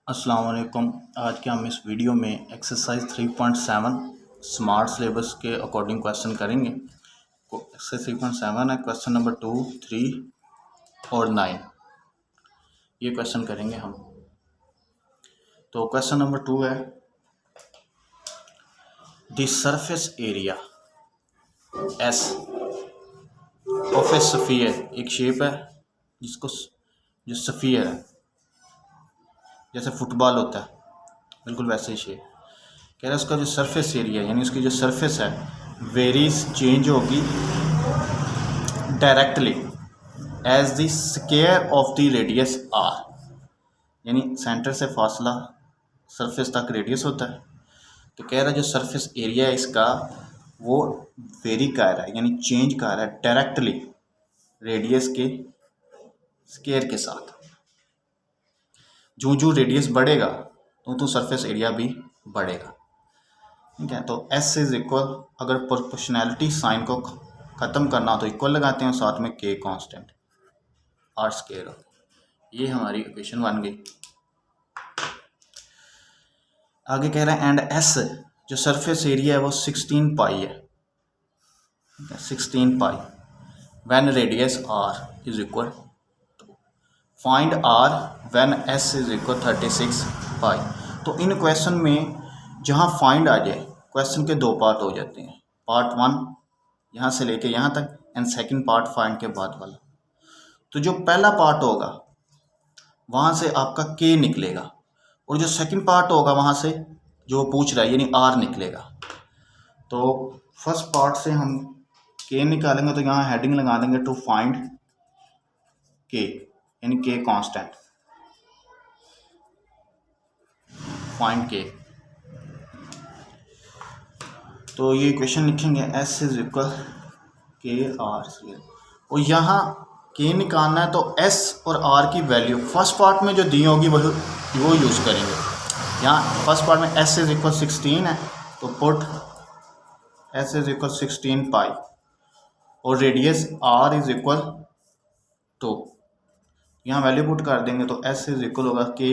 अस्सलाम वालेकुम। आज के हम इस वीडियो में एक्सरसाइज 3.7 स्मार्ट सिलेबस के अकॉर्डिंग क्वेश्चन करेंगे। एक्सरसाइज 3.7 है, क्वेश्चन नंबर 2, 3 और 9 ये क्वेश्चन करेंगे हम। तो क्वेश्चन नंबर 2 है, the surface area S of A sphere. एक शेप है जो स्फीयर है, जैसे फुटबॉल होता है, बिल्कुल वैसे ही शेप। कह रहा है उसका जो सरफेस एरिया यानी उसकी जो सरफेस है वेरीज चेंज होगी directly as the square of the radius R. यानी सेंटर से फासला सरफेस तक रेडियस होता है। तो कह रहा है जो सरफेस एरिया है इसका वो वेरी कर रहा है यानी चेंज कर रहा है डायरेक्टली रेडियस के स्क्वायर के साथ। जो जो रेडियस बढ़ेगा तो सरफेस एरिया भी बढ़ेगा। ठीक है, तो S इज इक्वल, अगर प्रोपोर्शनैलिटी साइन को ख़त्म करना हो तो इक्वल लगाते हैं, साथ में K कांस्टेंट R स्क्वायर हो। ये हमारी इक्वेशन बन गई। आगे कह रहा है एंड S जो सरफेस एरिया है वो 16 पाई है, 16 pi when radius R is equal find R when S is equal 36 pi. तो इन क्वेश्चन में जहाँ फाइंड आ जाए, क्वेश्चन के दो पार्ट हो जाते हैं, पार्ट 1 यहाँ से लेके यहाँ तक एंड सेकंड पार्ट फाइंड के बाद वाला। तो जो पहला पार्ट होगा वहाँ से आपका K निकलेगा और जो सेकंड पार्ट होगा वहाँ से जो पूछ रहा है यानी R निकलेगा। तो फर्स्ट पार्ट से हम K निकालेंगे तो यहाँ हेडिंग लगा देंगे टू फाइंड K यानी K कांस्टेंट, फाइंड K। तो ये इक्वेशन लिखेंगे S is equal K R। और यहाँ K निकालना है तो S और R की वैल्यू फर्स्ट पार्ट में जो दी होगी वो यूज़ करेंगे। यहाँ फर्स्ट पार्ट में S इज इक्वल 16 है तो पुट S इज इक्वल 16 पाई और रेडियस R इज इक्वल 2। यहाँ वैल्यू पुट कर देंगे तो S इज इक्वल होगा K,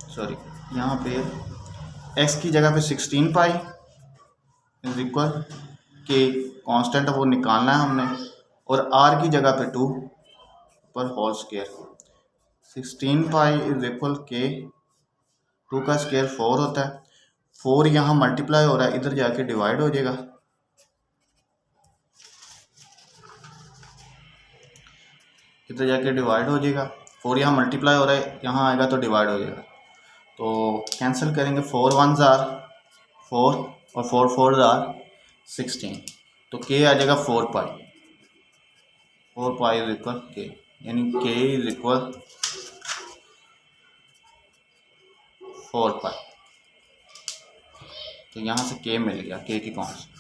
सॉरी यहाँ पे x की जगह पे 16 pi is equal K constant वो निकालना है हमने, और R की जगह पे 2 पर whole square. 16 pi is equal K, 2 का स्क्वायर 4 होता है, 4 यहाँ मल्टीप्लाई हो रहा है, इधर जाके डिवाइड हो जाएगा। इधर जाके डिवाइड हो जाएगा, 4 यहाँ मल्टीप्लाई हो रहा है, यहाँ आएगा तो डिवाइड हो जाएगा। तो कैंसिल करेंगे, 4 1 जार 4 और 4 4 जार 16। तो K आ जाएगा 4 पाई, 4 पाई इज इक्वल K, यानी K इज इक्वल 4 पाई। तो यहाँ से K मिल गया, K की कांस्टेंट।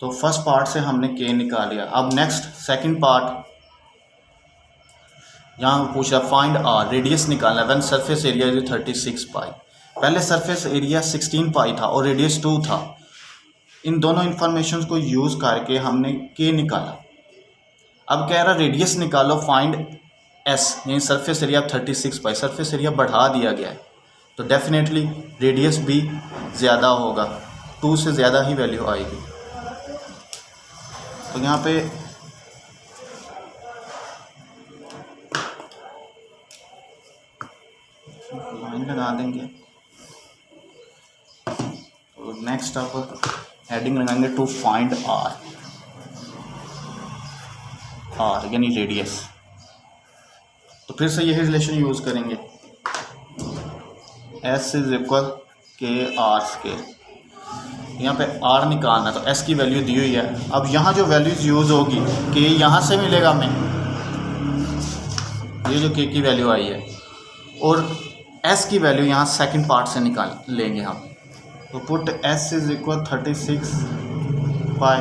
तो फर्स्ट पार्ट से हमने K निकाल लिया। अब नेक्स्ट सेकंड पार्ट, यहाँ पूछ रहा फाइंड R, रेडियस निकालना है व्हेन सरफेस एरिया इज 36 पाई। पहले सरफेस एरिया 16 पाई था और रेडियस 2 था। इन दोनों इन्फॉर्मेशन को यूज़ करके हमने K निकाला। अब कह रहा रेडियस निकालो फाइंड S, यानी सरफेस एरिया 36 पाई। सरफेस एरिया बढ़ा दिया गया है तो डेफिनेटली रेडियस भी ज़्यादा होगा, 2 से ज़्यादा ही वैल्यू आएगी। तो यहाँ पे लाइन लगा देंगे और नेक्स्ट आप हेडिंग लगाएंगे टू फाइंड R, R यानी रेडियस। तो फिर से यही रिलेशन यूज़ करेंगे, S is equal K R square. यहाँ पे R निकालना है तो S की वैल्यू दी हुई है। अब यहाँ जो वैल्यूज यूज़ होगी K यहाँ से मिलेगा हमें, ये जो K की वैल्यू आई है, और S की वैल्यू यहाँ सेकंड पार्ट से निकाल लेंगे हम। तो पुट S इज इक्वल 36 पाई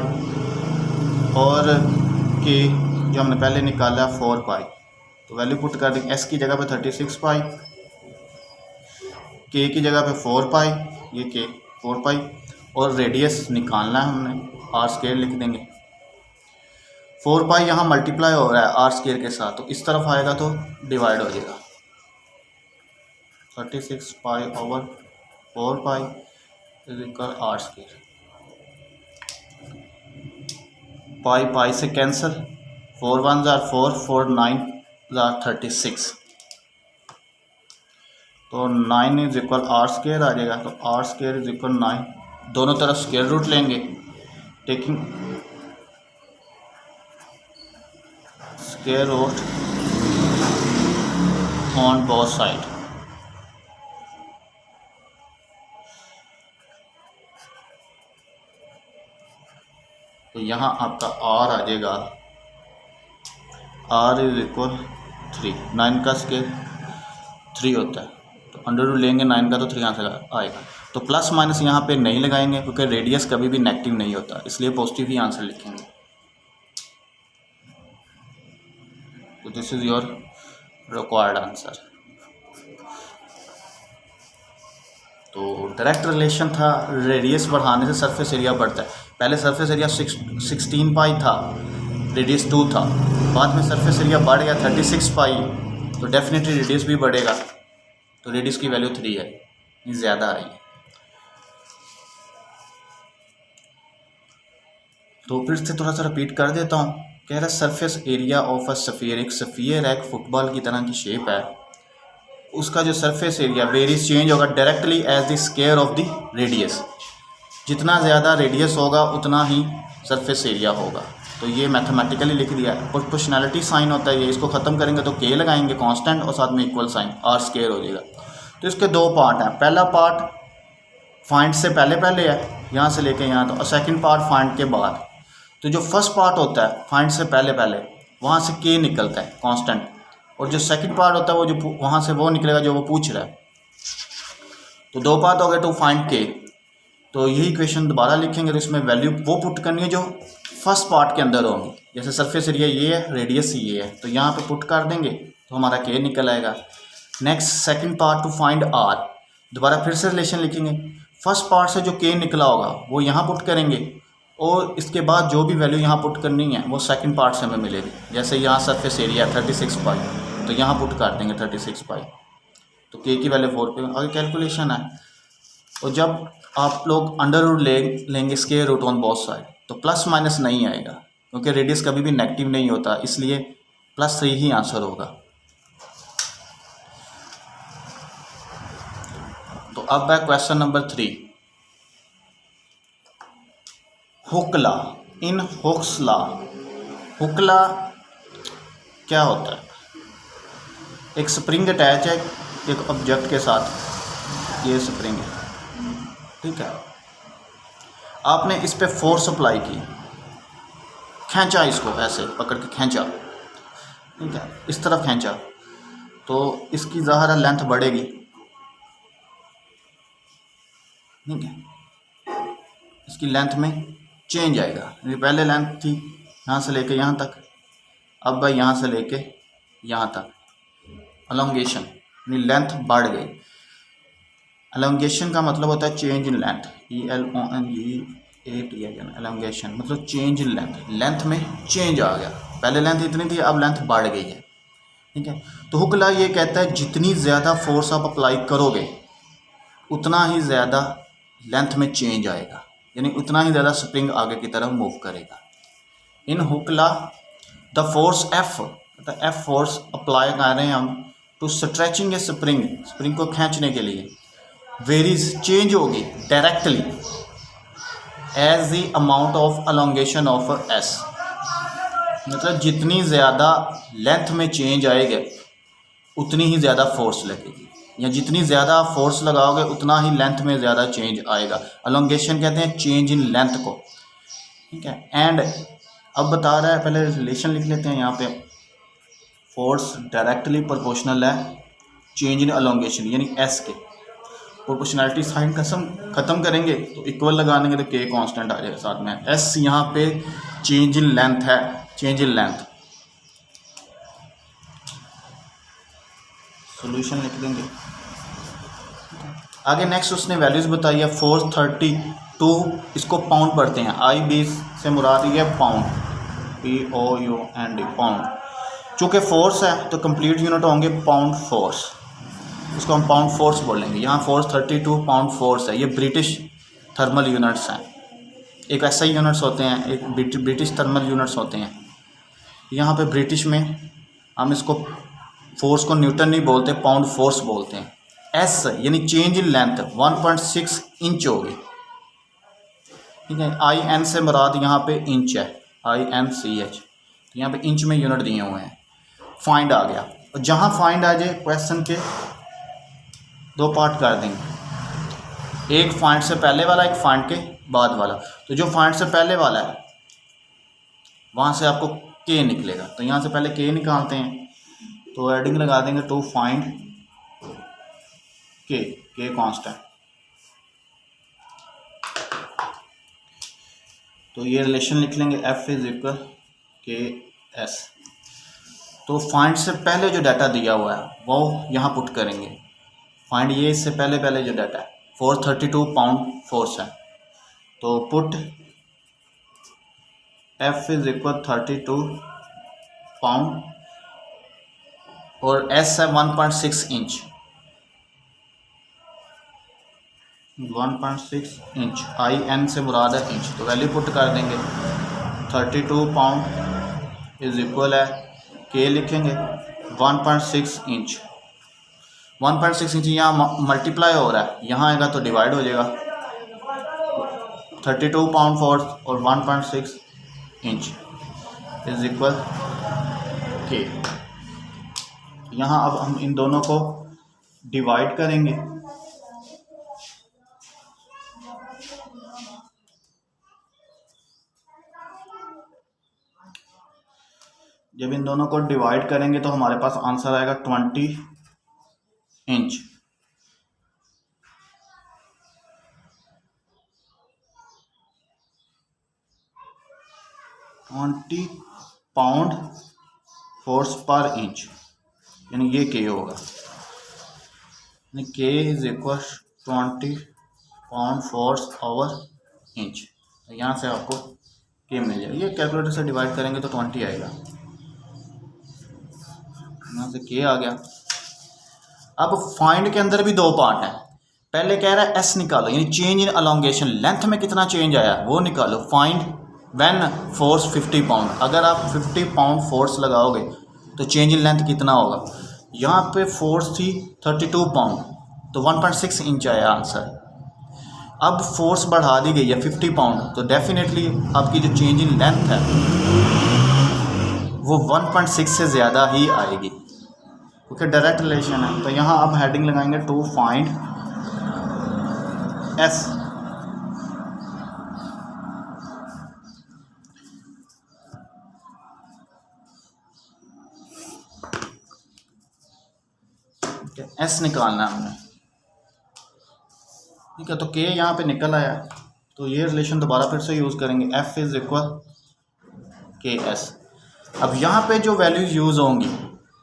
और K जो हमने पहले निकाला 4 पाई। तो वैल्यू पुट कर देंगे, S की जगह पे 36 पाई, K की जगह पे 4 पाई, ये K 4 पाई, और रेडियस निकालना है हमने, R स्क्वायर लिख देंगे। 4 पाई यहाँ मल्टीप्लाई हो रहा है आर स्क्वायर के साथ, तो इस तरफ आएगा तो डिवाइड हो जाएगा। 36 pi over 4 pi is equal R square. Pi pi से कैंसिल, 4 1 जार 4, 4 9 जार 36, तो 9 इज इक्वल आर स्क्वायर आ जाएगा। तो आर स्क्वायर इज इक्वल 9, दोनों तरफ स्क्वायर रूट लेंगे, taking square root on both side. तो यहाँ आपका आर आ जाएगा, आर इज इक्वल 3, 9 का स्क्वायर 3 होता है, तो अंडर रूट लेंगे 9 का तो 3 आंसर आएगा। तो प्लस माइनस यहाँ पे नहीं लगाएंगे क्योंकि रेडियस कभी भी नेगेटिव नहीं होता, इसलिए पॉजिटिव ही आंसर लिखेंगे। तो this is your required answer. तो डायरेक्ट रिलेशन था, रेडियस बढ़ाने से सरफेस एरिया बढ़ता है। पहले सरफेस एरिया 16 पाई था, रेडियस 2 था, बाद में सरफेस एरिया बढ़ गया 36 पाई, तो डेफिनेटली रेडियस भी बढ़ेगा। तो रेडियस की वैल्यू 3 है, ज़्यादा आई है। तो फिर से थोड़ा सा रिपीट कर देता हूँ। कह रहा है surface area of a sphere, एक स्फीयर है, एक फुटबॉल की तरह की शेप है, उसका जो सरफेस एरिया वेरीज चेंज होगा directly as the square of the radius. जितना ज़्यादा रेडियस होगा उतना ही सरफेस एरिया होगा। तो ये मैथमेटिकली लिख दिया है। प्रोपोर्शनैलिटी साइन होता है ये, इसको ख़त्म करेंगे तो के लगाएंगे कांस्टेंट और साथ में इक्वल साइन, आर स्क्वायर हो जाएगा। तो इसके दो पार्ट हैं, पहला पार्ट फाइंड से पहले है, यहाँ से लेके यहाँ, तो सेकंड पार्ट फाइंड के बाद। तो जो फर्स्ट पार्ट होता है फाइंड से पहले वहाँ से के निकलता है कांस्टेंट, और जो सेकंड पार्ट होता है वो जो वहाँ से वो निकलेगा जो वो पूछ रहा है। तो दो पार्ट हो गए टू फाइंड के। तो यही इक्वेशन दोबारा लिखेंगे, तो इसमें वैल्यू वो पुट करनी है जो फर्स्ट पार्ट के अंदर होंगी। जैसे सरफेस एरिया ये है, रेडियस ये है, तो यहाँ पे पुट कर देंगे तो हमारा के निकल आएगा। Next second part to find R, दोबारा फिर से रिलेशन लिखेंगे, फर्स्ट पार्ट से जो के निकला होगा वो यहाँ पुट करेंगे, और इसके बाद जो भी वैल्यू यहाँ पुट करनी है वो सेकंड पार्ट से हमें मिलेगी। जैसे यहाँ सरफेस एरिया 36 पाई, तो यहाँ पुट कर देंगे 36 पाई, तो के की वैल्यू 4 पे आगे कैलकुलेशन है। और जब आप लोग अंडर रूट लेंगे square root on both side, तो प्लस माइनस नहीं आएगा क्योंकि रेडियस कभी भी नेगेटिव नहीं होता, इसलिए +3 ही आंसर होगा। तो अब है क्वेश्चन नंबर 3। हुकला इन हुक्स लॉ। हुकला क्या होता है? एक स्प्रिंग अटैच है एक ऑब्जेक्ट के साथ, ये स्प्रिंग है, ठीक है। आपने इस पे फोर्स अप्लाई की, खींचा, इसको ऐसे पकड़ के खींचा, ठीक है, इस तरफ खींचा, तो इसकी ज़ाहिर है लेंथ बढ़ेगी, ठीक है, इसकी लेंथ में चेंज आएगा। ये पहले लेंथ थी यहाँ से लेके यहाँ तक, अब भाई यहाँ से लेके यहाँ तक अलोंगेशन, यानी लेंथ बढ़ गई। अलोंगेशन का मतलब होता है change in length, ELONGATION, elongation मतलब चेंज इन लेंथ, लेंथ में चेंज आ गया। पहले लेंथ इतनी थी, अब लेंथ बढ़ गई है, ठीक है। तो हुक लॉ ये कहता है जितनी ज़्यादा फोर्स आप अप्लाई करोगे उतना ही ज़्यादा लेंथ में चेंज आएगा, यानी उतना ही ज़्यादा स्प्रिंग आगे की तरफ मूव करेगा। In Hooke law the force F force apply कर रहे हैं हम to stretching a spring, spring को खींचने के लिए, वेरीज चेंज होगी directly as the amount of elongation of S, मतलब जितनी ज़्यादा लेंथ में चेंज आएगा उतनी ही ज़्यादा फोर्स लगेगी, या जितनी ज़्यादा फोर्स लगाओगे उतना ही लेंथ में ज़्यादा चेंज आएगा। अलोंगेशन कहते हैं चेंज इन लेंथ को, ठीक है। एंड अब बता रहा है, पहले रिलेशन लिख लेते हैं यहाँ पे, फोर्स डायरेक्टली प्रोपोर्शनल है चेंज इन अलोंगेशन यानी S के। प्रोपोर्शनैलिटी साइन ख़त्म करेंगे तो इक्वल लगा देंगे तो के कांस्टेंट आ जाएगा साथ में। S यहाँ पे चेंज इन लेंथ है, चेंज इन लेंथ, सॉल्यूशन लिख देंगे। आगे नेक्स्ट उसने वैल्यूज़ बताई है 432, इसको पाउंड पढ़ते हैं, I20 से मुराद ये पाउंड, POUND पाउंड। चूँकि फोर्स है तो कंप्लीट यूनिट होंगे पाउंड फोर्स, इसको हम पाउंड फोर्स बोलेंगे। यहाँ फोर्स 32 पाउंड फोर्स है। ये ब्रिटिश थर्मल यूनिट्स हैं। एक SI यूनिट्स होते हैं, एक ब्रिटिश थर्मल यूनिट्स होते हैं। यहाँ पे ब्रिटिश में हम इसको फोर्स को न्यूटन नहीं बोलते, पाउंड फोर्स बोलते हैं। S यानी चेंज इन लेंथ 1.6 इंच होगी, ठीक है। IN से मुराद यहाँ पे इंच है, INCH, यहाँ पे इंच में यूनिट दिए हुए हैं। फाइंड आ गया, और जहाँ फाइंड आ जाए क्वेश्चन के दो पार्ट कर देंगे, एक फाइंड से पहले वाला, एक फाइंड के बाद वाला। तो जो फाइंड से पहले वाला है वहाँ से आपको K निकलेगा, तो यहाँ से पहले K निकालते हैं। तो एडिंग लगा देंगे टू फाइंड K कांस्टेंट। तो ये रिलेशन लिख लेंगे F इज इक्वल KS। तो फाइंड से पहले जो डाटा दिया हुआ है वो यहाँ पुट करेंगे। फाइंड ये इससे पहले जो डाटा है 432 पाउंड फोर्स है, तो put F is equal 32 pound और S है 1.6 इंच, 1.6 इंच। IN से मुराद है इंच, तो वैल्यू पुट कर देंगे। 32 पाउंड इज इक्वल है K लिखेंगे 1.6 इंच। 1.6 इंच यहाँ मल्टीप्लाई हो रहा है, यहाँ आएगा तो डिवाइड हो जाएगा। 32 पाउंड फोर्स और 1.6 इंच इज इक्वल K। यहाँ अब हम इन दोनों को डिवाइड करेंगे। जब इन दोनों को डिवाइड करेंगे तो हमारे पास आंसर आएगा 20 इंच। पाउंड फोर्स पर इंच, यानी ये K होगा, यानी K is equal 20 pound force over inch. तो यहाँ से आपको K मिल जाएगा। ये कैलकुलेटर से डिवाइड करेंगे तो 20 आएगा, यहाँ से K आ गया। अब फाइंड के अंदर भी दो पार्ट हैं। पहले कह रहा है S निकालो, यानी चेंज इन अलोंगेशन, लेंथ में कितना चेंज आया वो निकालो। फाइंड व्हेन फोर्स 50 पाउंड, अगर आप 50 पाउंड फोर्स लगाओगे तो चेंज इन लेंथ कितना होगा। यहाँ पे फोर्स थी 32 पाउंड, तो 1.6 इंच आया आंसर। अब फोर्स बढ़ा दी गई है 50 पाउंड, तो डेफिनेटली आपकी जो चेंज इन लेंथ है वो 1.6 से ज़्यादा ही आएगी, क्योंकि डायरेक्ट रिलेशन है। तो यहाँ अब हेडिंग लगाएंगे टू फाइंड S। S निकालना है हमने, ठीक है। तो K यहाँ पे निकल आया, तो ये रिलेशन दोबारा फिर से यूज़ करेंगे, F इज इक्वल KS। अब यहाँ पे जो वैल्यूज यूज़ होंगी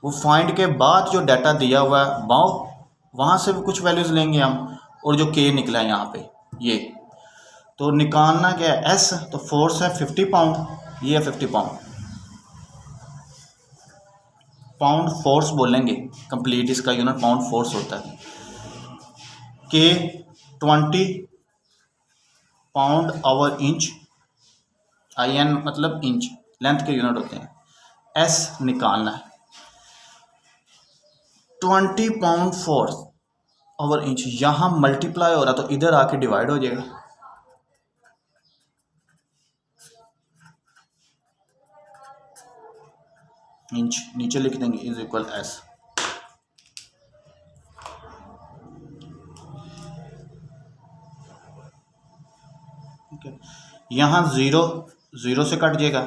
वो फाइंड के बाद जो डाटा दिया हुआ है वहाँ से भी कुछ वैल्यूज़ लेंगे हम, और जो K निकला है यहाँ पे ये, तो निकालना क्या है S। तो फोर्स है 50 पाउंड, ये है 50 पाउंड, पाउंड फोर्स बोलेंगे कंप्लीट, इसका यूनिट पाउंड फोर्स होता है। K 20 pound over inch, IN मतलब इंच, लेंथ के यूनिट होते हैं। S निकालना है 20 पाउंड फोर्स ओवर इंच, यहाँ मल्टीप्लाई हो रहा तो इधर आके डिवाइड हो जाएगा। इंच नीचे लिख देंगे इज इक्वल S। ठीक है, यहाँ 0 से कट जाएगा,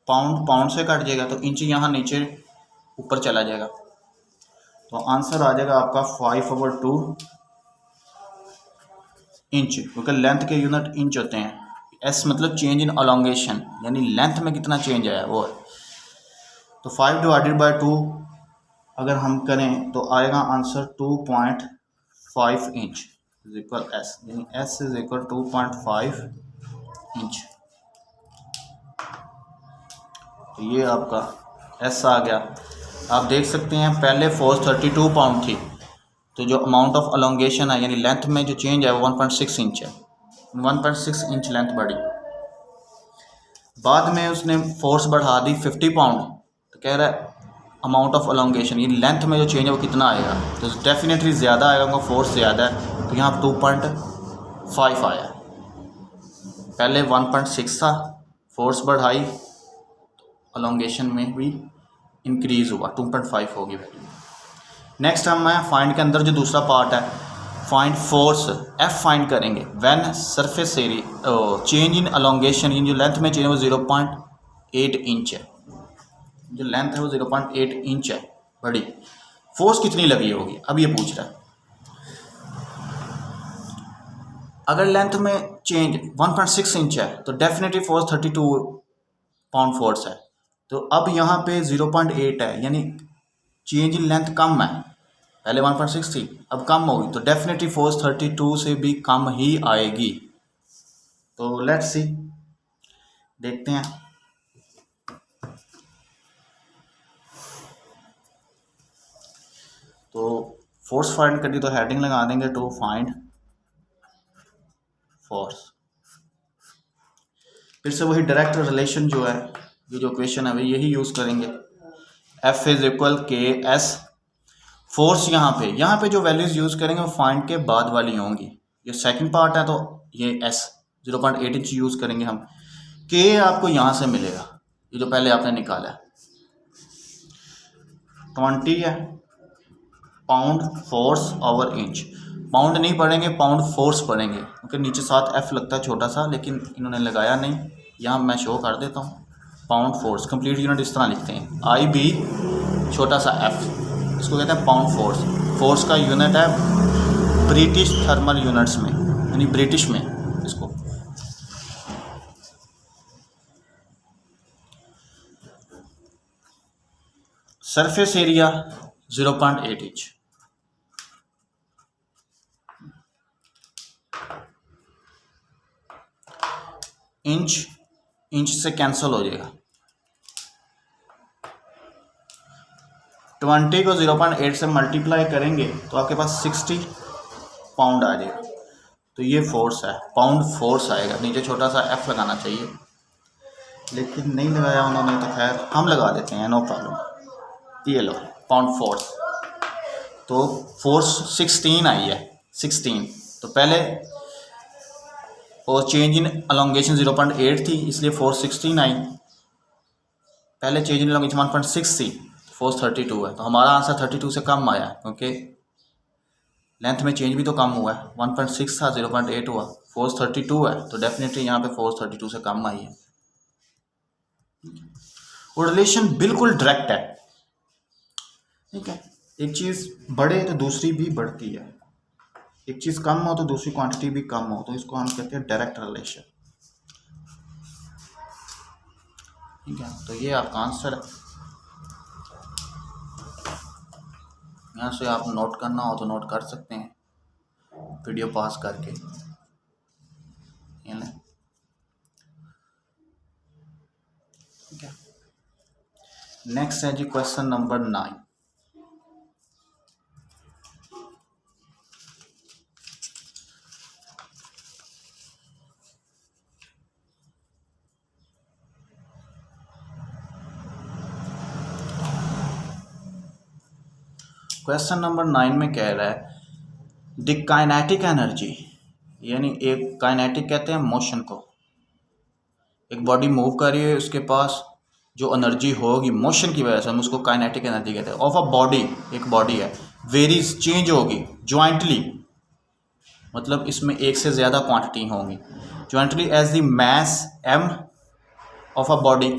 पाउंड से कट जाएगा, तो इंच यहाँ नीचे ऊपर चला जाएगा। तो आंसर आ जाएगा आपका 5/2 इंच, क्योंकि लेंथ के यूनिट इंच होते हैं। S मतलब चेंज इन अलोंगेशन, यानी लेंथ में कितना चेंज आया वो है। तो 5/2 अगर हम करें तो आएगा answer 2.5 inch is equal S, यानी S इज इक्वल 2.5 इंच। तो ये आपका एस आ गया। आप देख सकते हैं पहले फोर्स 32 पाउंड थी, तो जो अमाउंट ऑफ अलोंगेशन है यानी लेंथ में जो चेंज है वो 1.6 इंच है, 1.6 इंच लेंथ बढ़ी। बाद में उसने फोर्स बढ़ा दी 50 पाउंड, तो कह रहा है अमाउंट ऑफ अलोंगेशन ये लेंथ में जो चेंज है वो कितना आएगा, तो डेफिनेटली ज़्यादा आएगा, उनका फोर्स ज़्यादा है, तो यहाँ 2.5 आया। पहले 1.6 था, फोर्स बढ़ाई, अलोंगेशन में भी इंक्रीज़ हुआ, 2.5 होगी वैल्यू। नेक्स्ट हम है फाइंड के अंदर जो दूसरा पार्ट है, फाइंड फोर्स, एफ फाइंड करेंगे when surface area change in elongation, इन जो लेंथ में चेंज है वो 0.8 इंच है, जो लेंथ है वो 0.8 इंच है बड़ी। फोर्स कितनी लगी होगी अब ये पूछ रहा है। अगर लेंथ में चेंज 1.6 इंच है तो डेफिनेटली फोर्स 32 पाउंड फोर्स है। तो अब यहाँ पे 0.8 है, यानी चेंज इन लेंथ कम है, पहले 1.6 थी अब कम होगी, तो डेफिनेटली फोर्स 32 से भी कम ही आएगी। तो लेट्स सी, देखते हैं। तो फोर्स फाइंड करनी तो हेडिंग लगा देंगे टू फाइंड फोर्स। फिर से वही डायरेक्ट रिलेशन जो है, ये जो क्वेश्चन है वही यही यूज़ करेंगे। F इज इक्वल के एस, फोर्स यहाँ पे जो वैल्यूज़ यूज़ करेंगे वो फाइंड के बाद वाली होंगी। ये सेकंड पार्ट है तो ये S 0.8 इंच यूज़ करेंगे हम। K आपको यहाँ से मिलेगा, ये जो पहले आपने निकाला है 20 है pound force over inch. Pound नहीं पढ़ेंगे, पाउंड फोर्स पढ़ेंगे, क्योंकि नीचे साथ एफ लगता है छोटा सा, लेकिन इन्होंने लगाया नहीं, यहाँ मैं शो कर देता हूँ। पाउंड फोर्स कंप्लीट यूनिट इस तरह लिखते हैं, आई बी छोटा सा एफ, इसको कहते हैं पाउंड फोर्स। फोर्स का यूनिट है ब्रिटिश थर्मल यूनिट्स में, यानी ब्रिटिश में इसको। सरफेस एरिया 0.8 इंच, इंच से कैंसिल हो जाएगा, 20 को 0.8 से मल्टीप्लाई करेंगे तो आपके पास 60 पाउंड आ जाएगा। तो ये फोर्स है, पाउंड फोर्स आएगा। नीचे छोटा सा एफ लगाना चाहिए, लेकिन नहीं लगाया उन्होंने, तो खैर हम लगा देते हैं, नो प्रॉब्लम। ये लो पाउंड फोर्स, तो फोर्स 16 आई है, 16। तो पहले और चेंज इन अलोंगेशन 0.8 थी, इसलिए फोर्स 16 आई। पहले चेंज इन अलोंगेशन 1.6 थी, फोर्स 32 है, तो हमारा आंसर 32 से कम आया, क्योंकि लेंथ में चेंज भी तो कम हुआ है, 1.6 था 0.8 हुआ, फोर्स 32 है, तो डेफिनेटली यहाँ पे फोर्स 32 से कम आई है। और रिलेशन बिल्कुल डायरेक्ट है, ठीक है। एक चीज़ बढ़े तो दूसरी भी बढ़ती है, एक चीज़ कम हो तो दूसरी क्वांटिटी भी कम हो, तो इसको हम कहते हैं डायरेक्ट रिलेशन, ठीक है। तो ये आपका आंसर है। यहाँ से आप नोट करना हो तो नोट कर सकते हैं, वीडियो पॉज करके। ये लें, ठीक है। नेक्स्ट है जी क्वेश्चन नंबर 9। क्वेश्चन नंबर 9 में कह रहा है द काइनेटिक एनर्जी, यानी एक काइनेटिक कहते हैं मोशन को, एक बॉडी मूव कर रही है, उसके पास जो एनर्जी होगी मोशन की वजह से, हम उसको काइनेटिक एनर्जी कहते हैं। ऑफ अ बॉडी, एक बॉडी है, वेरीज चेंज होगी ज्वाइंटली, मतलब इसमें एक से ज़्यादा क्वांटिटी होंगी jointly as the mass m of a body,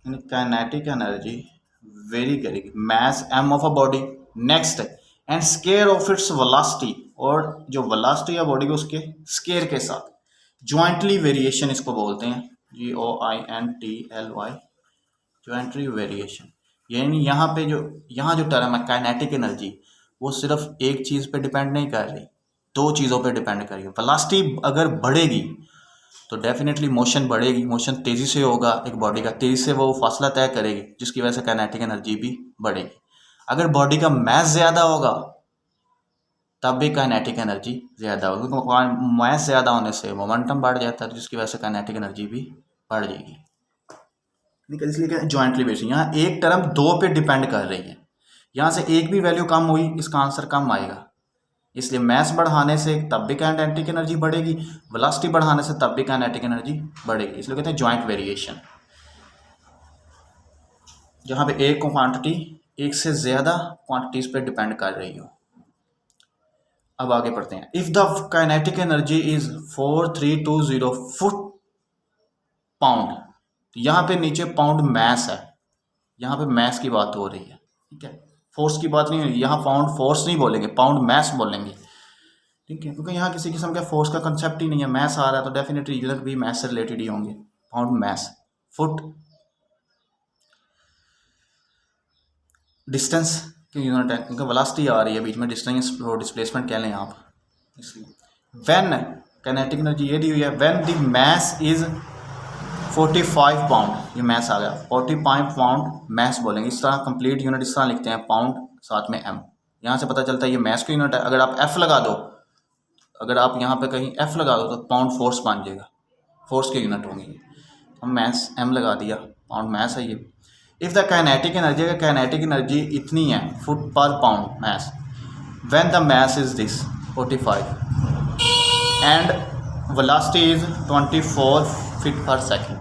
kinetic energy vary करेगी mass m of a body. Next and square of its velocity, और जो वेलोसिटी है बॉडी को उसके स्केयर के साथ, ज्वाइंटली वेरिएशन इसको बोलते हैं, GOINTLY, ज्वाइंटली वेरिएशन। यानी यहाँ जो टर्म है काइनेटिक एनर्जी, वो सिर्फ एक चीज़ पे डिपेंड नहीं कर रही, दो चीज़ों पे डिपेंड कर रही है। वेलोसिटी अगर बढ़ेगी तो डेफिनेटली मोशन बढ़ेगी, मोशन तेज़ी से होगा एक बॉडी का, तेज़ी से वो फासला तय करेगी जिसकी वजह से काइनेटिक एनर्जी भी बढ़ेगी। अगर बॉडी का मास ज़्यादा होगा तब भी काइनेटिक एनर्जी ज़्यादा होगी, क्योंकि मास ज़्यादा होने से मोमेंटम बढ़ जाता है जिसकी वजह से काइनेटिक एनर्जी भी बढ़ जाएगी। इसलिए क्या जॉइंटली बेसिस, यहाँ एक टर्म दो पे डिपेंड कर रही है, यहाँ से एक भी वैल्यू कम हुई इसका आंसर कम आएगा, इसलिए मास बढ़ाने से तब भी काइनेटिक एनर्जी बढ़ेगी, वेलोसिटी बढ़ाने से तब भी काइनेटिक एनर्जी बढ़ेगी, इसलिए कहते हैं जॉइंट वेरिएशन। जहाँ पे एक क्वांटिटी एक से ज़्यादा क्वांटिटीज़ पे डिपेंड कर रही हो। अब आगे पढ़ते हैं। If the kinetic energy is 4320 foot pound, यहाँ पे नीचे पाउंड मैस है, यहाँ पे मैस की बात हो रही है, ठीक है, फोर्स की बात नहीं हो रही, यहाँ पाउंड फोर्स नहीं बोलेंगे, पाउंड मैस बोलेंगे, ठीक है, क्योंकि यहाँ किसी किस्म का फोर्स का कंसेप्ट ही नहीं है, मैस आ रहा है तो डेफिनेटली यूनिट भी मैस से रिलेटेड ही होंगे, पाउंड मैस। फुट डिस्टेंस की यूनिट है, क्योंकि वेलोसिटी आ रही है बीच में, डिस्टेंस और डिस्प्लेसमेंट कह लें आप, इसलिए व्हेन काइनेटिक एनर्जी ये दी हुई है, when the mass is 45 pound, ये मैस आ गया, 45 पाउंड मैस बोलेंगे, इस तरह कंप्लीट यूनिट इस तरह लिखते हैं, पाउंड साथ में एम, यहाँ से पता चलता है ये मैस की यूनिट है। अगर आप एफ लगा दो, अगर आप यहाँ पे कहीं एफ लगा दो तो पाउंड फोर्स बन जाएगा, फोर्स की यूनिट होंगी, हम मैस एम लगा दिया, पाउंड मैस है ये। इफ़ द काइनेटिक एनर्जी, अगर काइनेटिक एनर्जी इतनी है foot per pound mass, when the mass is this 45 and velocity is 24 feet per second,